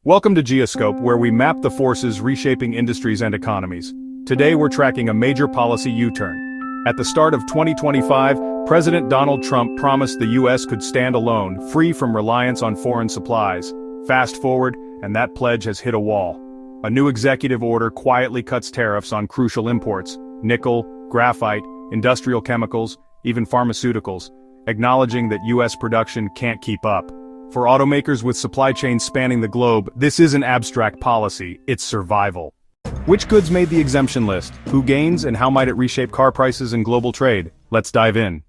Welcome to Geoscope, where we map the forces reshaping industries and economies. Today we're tracking a major policy U-turn. At the start of 2025, President Donald Trump promised the U.S. could stand alone, free from reliance on foreign supplies. Fast forward, and that pledge has hit a wall. A new executive order quietly cuts tariffs on crucial imports: nickel, graphite, industrial chemicals, even pharmaceuticals, acknowledging that U.S. production can't keep up. For automakers with supply chains spanning the globe, this isn't abstract policy, it's survival. Which goods made the exemption list? Who gains, and how might it reshape car prices and global trade? Let's dive in.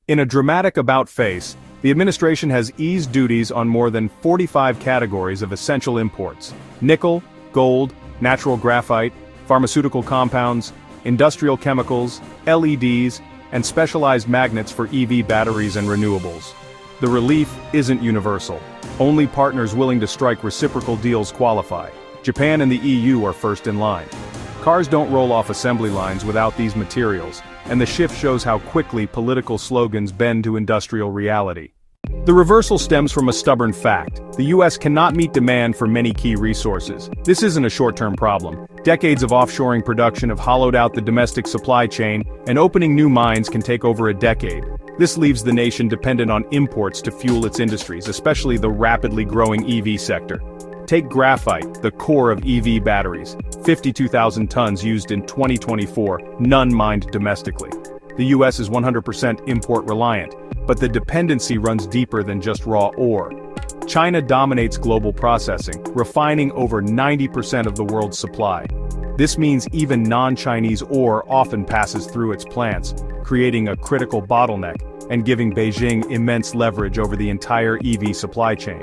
In a dramatic about-face, the administration has eased duties on more than 45 categories of essential imports: nickel, gold, natural graphite, pharmaceutical compounds, industrial chemicals, LEDs, and specialized magnets for EV batteries and renewables. The relief isn't universal. Only partners willing to strike reciprocal deals qualify. Japan and the EU are first in line. Cars don't roll off assembly lines without these materials, and the shift shows how quickly political slogans bend to industrial reality. The reversal stems from a stubborn fact: the US cannot meet demand for many key resources. This isn't a short-term problem. Decades of offshoring production have hollowed out the domestic supply chain, and opening new mines can take over a decade. This leaves the nation dependent on imports to fuel its industries, especially the rapidly growing EV sector. Take graphite, the core of EV batteries. 52,000 tons used in 2024, none mined domestically. The US is 100% import reliant, but the dependency runs deeper than just raw ore. China dominates global processing, refining over 90% of the world's supply. This means even non-Chinese ore often passes through its plants, creating a critical bottleneck and giving Beijing immense leverage over the entire EV supply chain.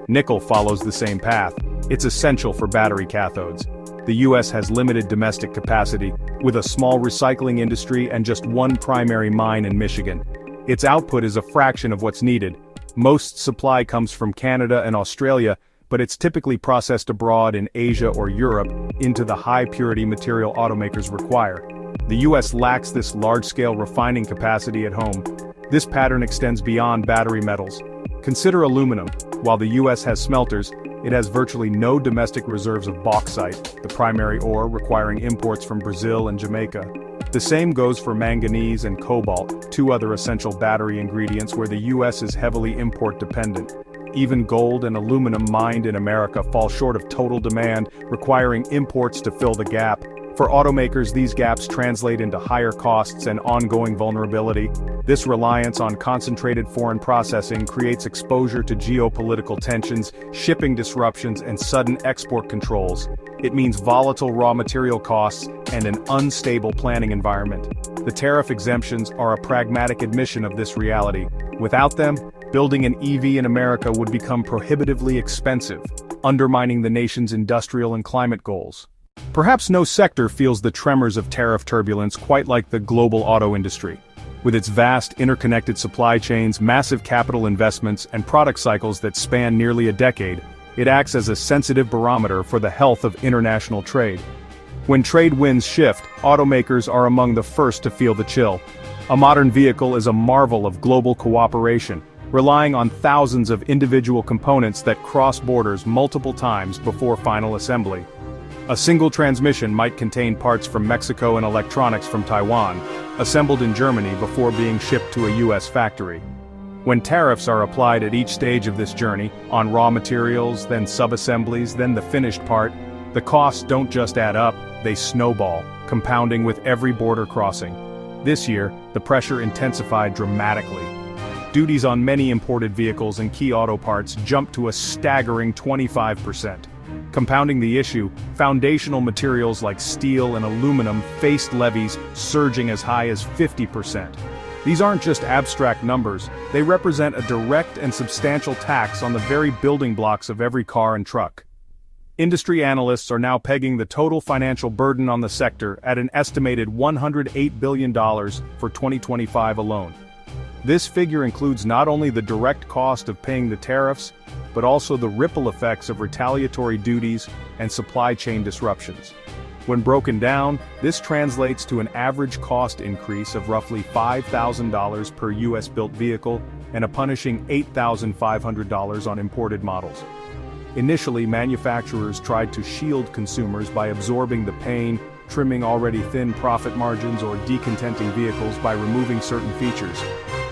Nickel follows the same path. It's essential for battery cathodes. The US has limited domestic capacity, with a small recycling industry and just one primary mine in Michigan. Its output is a fraction of what's needed. Most supply comes from Canada and Australia, but it's typically processed abroad in Asia or Europe into the high-purity material automakers require. The US lacks this large-scale refining capacity at home. This pattern extends beyond battery metals. Consider aluminum. While the US has smelters, it has virtually no domestic reserves of bauxite, the primary ore requiring imports from Brazil and Jamaica. The same goes for manganese and cobalt, two other essential battery ingredients where the US is heavily import-dependent. Even gold and aluminum mined in America fall short of total demand, requiring imports to fill the gap. For automakers, these gaps translate into higher costs and ongoing vulnerability. This reliance on concentrated foreign processing creates exposure to geopolitical tensions, shipping disruptions, and sudden export controls. It means volatile raw material costs and an unstable planning environment. The tariff exemptions are a pragmatic admission of this reality. Without them, building an EV in America would become prohibitively expensive, undermining the nation's industrial and climate goals. Perhaps no sector feels the tremors of tariff turbulence quite like the global auto industry. With its vast interconnected supply chains, massive capital investments, and product cycles that span nearly a decade, it acts as a sensitive barometer for the health of international trade. When trade winds shift, automakers are among the first to feel the chill. A modern vehicle is a marvel of global cooperation, relying on thousands of individual components that cross borders multiple times before final assembly. A single transmission might contain parts from Mexico and electronics from Taiwan, assembled in Germany before being shipped to a US factory. When tariffs are applied at each stage of this journey, on raw materials, then sub-assemblies, then the finished part, the costs don't just add up, they snowball, compounding with every border crossing. This year, the pressure intensified dramatically. Duties on many imported vehicles and key auto parts jumped to a staggering 25%. Compounding the issue, foundational materials like steel and aluminum faced levies surging as high as 50%. These aren't just abstract numbers, they represent a direct and substantial tax on the very building blocks of every car and truck. Industry analysts are now pegging the total financial burden on the sector at an estimated $108 billion for 2025 alone. This figure includes not only the direct cost of paying the tariffs, but also the ripple effects of retaliatory duties and supply chain disruptions. When broken down, this translates to an average cost increase of roughly $5,000 per US-built vehicle and a punishing $8,500 on imported models. Initially, manufacturers tried to shield consumers by absorbing the pain, trimming already thin profit margins or decontenting vehicles by removing certain features.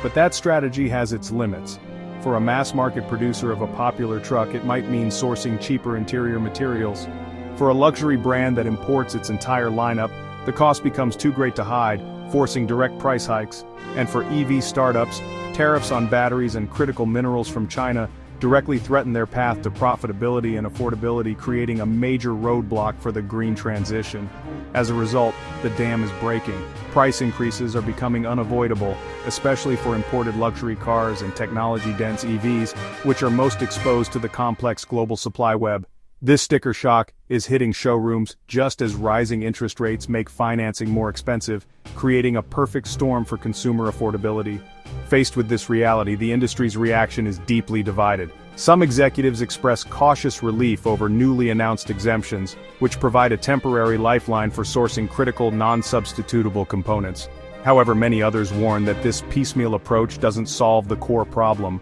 But that strategy has its limits. For a mass-market producer of a popular truck, it might mean sourcing cheaper interior materials. For a luxury brand that imports its entire lineup, the cost becomes too great to hide, forcing direct price hikes. And for EV startups, tariffs on batteries and critical minerals from China directly threaten their path to profitability and affordability, creating a major roadblock for the green transition. As a result, the dam is breaking. Price increases are becoming unavoidable, especially for imported luxury cars and technology-dense EVs, which are most exposed to the complex global supply web. This sticker shock is hitting showrooms just as rising interest rates make financing more expensive, creating a perfect storm for consumer affordability. Faced with this reality, the industry's reaction is deeply divided. Some executives express cautious relief over newly announced exemptions, which provide a temporary lifeline for sourcing critical non-substitutable components. However, many others warn that this piecemeal approach doesn't solve the core problem.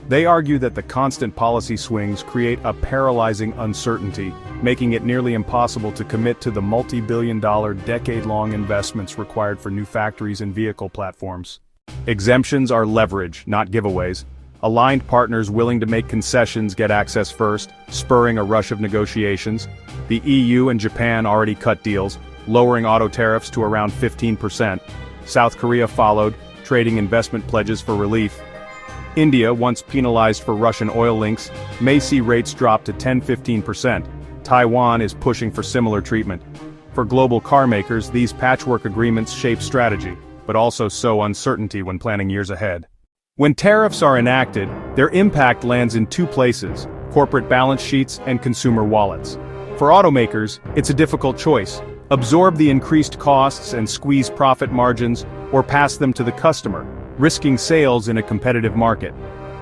They argue that the constant policy swings create a paralyzing uncertainty, making it nearly impossible to commit to the multi-billion-dollar, decade-long investments required for new factories and vehicle platforms. Exemptions are leverage, not giveaways. Aligned partners willing to make concessions get access first, spurring a rush of negotiations. The EU and Japan already cut deals, lowering auto tariffs to around 15%. South Korea followed, trading investment pledges for relief. India, once penalized for Russian oil links, may see rates drop to 10–15%. Taiwan is pushing for similar treatment. For global car makers, these patchwork agreements shape strategy, but also sow uncertainty when planning years ahead. When tariffs are enacted, their impact lands in two places: corporate balance sheets and consumer wallets. For automakers, it's a difficult choice: absorb the increased costs and squeeze profit margins, or pass them to the customer, risking sales in a competitive market.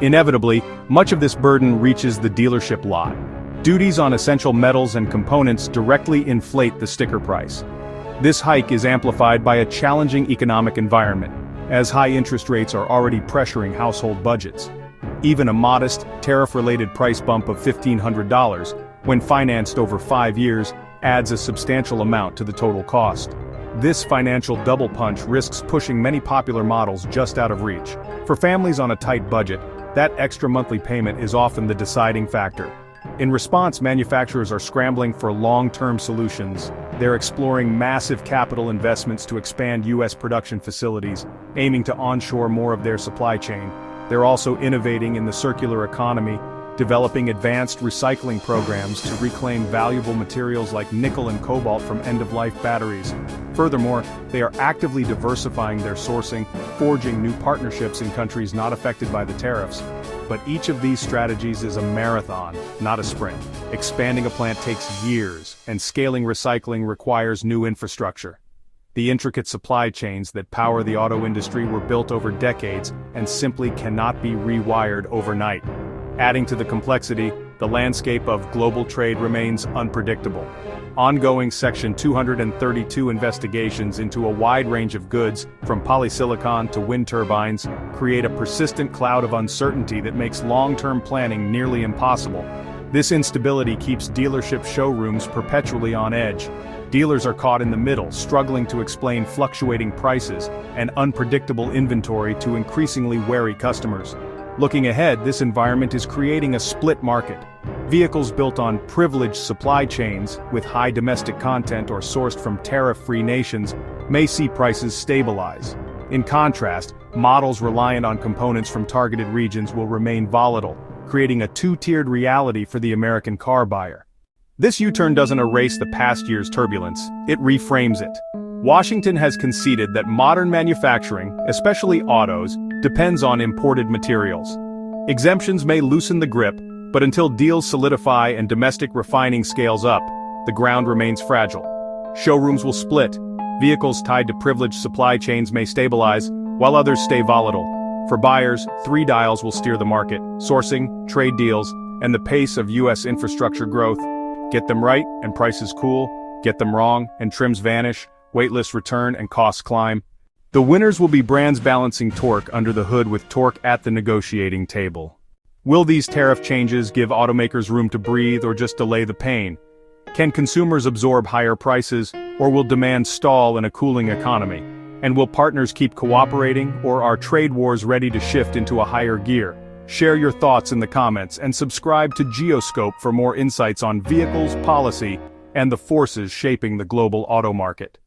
Inevitably, much of this burden reaches the dealership lot. Duties on essential metals and components directly inflate the sticker price. This hike is amplified by a challenging economic environment, as high interest rates are already pressuring household budgets. Even a modest, tariff-related price bump of $1,500, when financed over 5 years, adds a substantial amount to the total cost. This financial double punch risks pushing many popular models just out of reach. For families on a tight budget, that extra monthly payment is often the deciding factor. In response, manufacturers are scrambling for long-term solutions. They're exploring massive capital investments to expand U.S. production facilities, aiming to onshore more of their supply chain. They're also innovating in the circular economy, developing advanced recycling programs to reclaim valuable materials like nickel and cobalt from end-of-life batteries. Furthermore, they are actively diversifying their sourcing, forging new partnerships in countries not affected by the tariffs. But each of these strategies is a marathon, not a sprint. Expanding a plant takes years, and scaling recycling requires new infrastructure. The intricate supply chains that power the auto industry were built over decades and simply cannot be rewired overnight. Adding to the complexity, the landscape of global trade remains unpredictable. Ongoing Section 232 investigations into a wide range of goods, from polysilicon to wind turbines, create a persistent cloud of uncertainty that makes long-term planning nearly impossible. This instability keeps dealership showrooms perpetually on edge. Dealers are caught in the middle, struggling to explain fluctuating prices and unpredictable inventory to increasingly wary customers. Looking ahead, this environment is creating a split market. Vehicles built on privileged supply chains, with high domestic content or sourced from tariff-free nations, may see prices stabilize. In contrast, models reliant on components from targeted regions will remain volatile, creating a two-tiered reality for the American car buyer. This U-turn doesn't erase the past year's turbulence, it reframes it. Washington has conceded that modern manufacturing, especially autos, depends on imported materials. Exemptions may loosen the grip, but until deals solidify and domestic refining scales up, the ground remains fragile. Showrooms will split. Vehicles tied to privileged supply chains may stabilize, while others stay volatile. For buyers, three dials will steer the market: sourcing, trade deals, and the pace of U.S. infrastructure growth. Get them right, and prices cool. Get them wrong, and trims vanish, waitlists return, and costs climb. The winners will be brands balancing torque under the hood with torque at the negotiating table. Will these tariff changes give automakers room to breathe or just delay the pain? Can consumers absorb higher prices, or will demand stall in a cooling economy? And will partners keep cooperating, or are trade wars ready to shift into a higher gear? Share your thoughts in the comments and subscribe to Geoscope for more insights on vehicles, policy, and the forces shaping the global auto market.